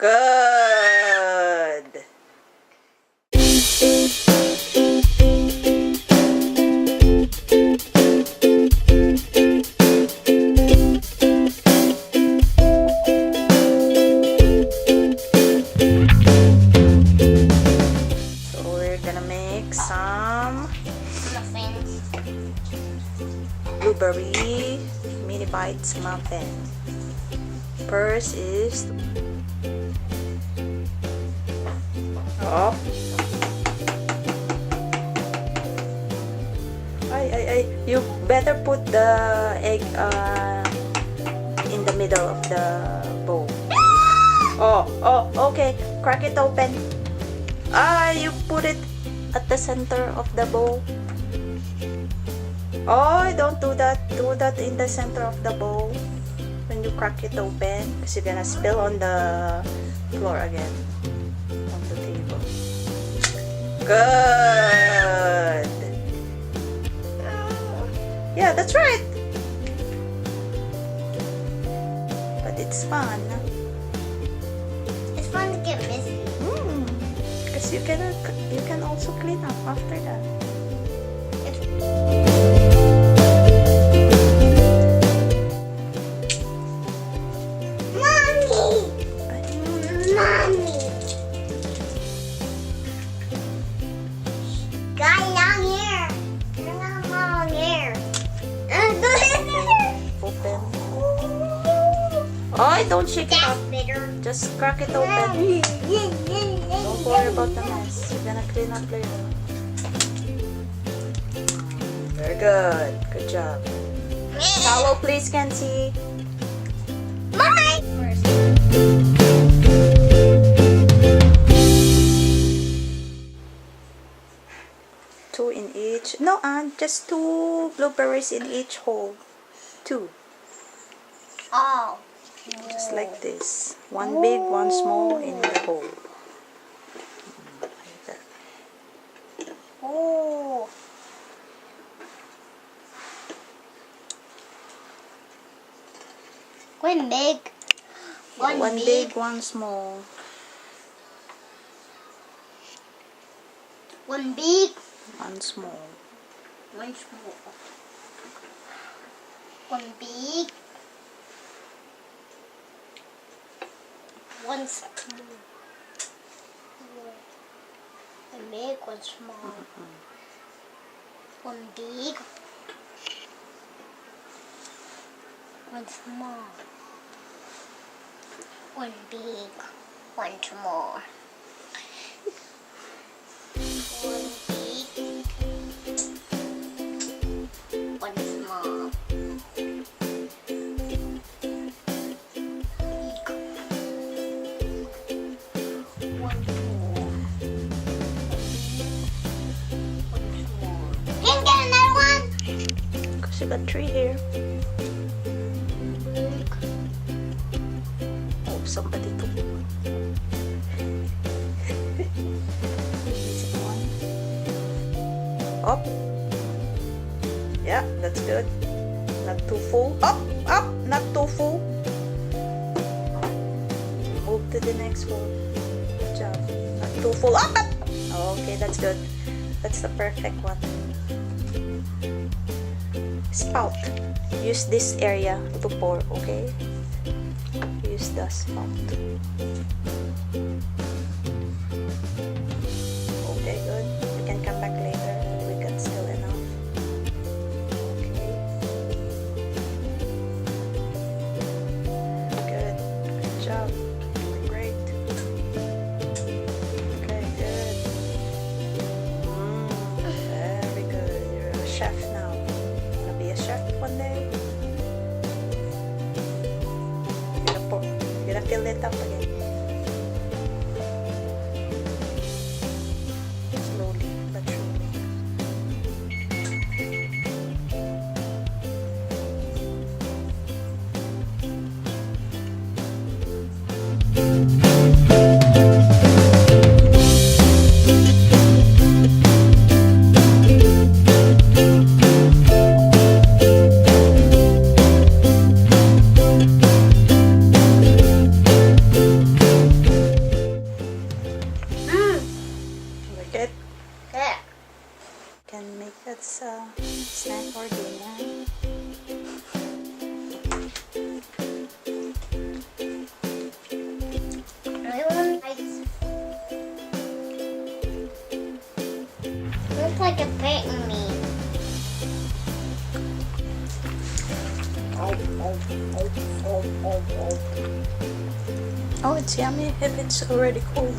Good. So we're gonna make some Muffins. blueberry mini bites muffin. First is up. You better put the egg in the middle of the bowl. Oh, okay. Crack it open. You put it at the center of the bowl. Oh, don't do that. Do that in the center of the bowl when you crack it open, because you're gonna spill on the floor again, on the table. Good. Yeah, that's right. But it's fun. It's fun to get messy. Because you can also clean up after that. Mommy! Got long hair. Got long hair. Open. Oh, don't shake it up. That's bitter. Just crack it open. Don't worry about the mess. You're gonna clean up later. Very good. Good job. Towel, please, Kenzie. Mommy! Two in each. No, just 2 blueberries in each hole. 2. Oh. Just like this. One big, one small in the hole. Like that. Oh. One big. One big, one small. One big. One small. One small. One big. One small. One big, one small. One big. One small. One big. One small. One big. One small. One small. Can you get another one? Because you got 3 here. Oh, somebody took one. Easy one. Up. Yeah, that's good. Not too full. Up, not too full. Move to the next one. Good job. Not too full. Up. Okay, that's good. That's the perfect one. Spout. Use this area to pour, okay? Use the spout. Okay, good. We can come back later, but we got still enough. Okay. Good. Good job. Doing great. Okay, good. Very good. You're a chef now. Wanna be a chef one day? You're gonna fill it up again. Slowly but surely. to bite me. Oh, it's yummy if it's already cold.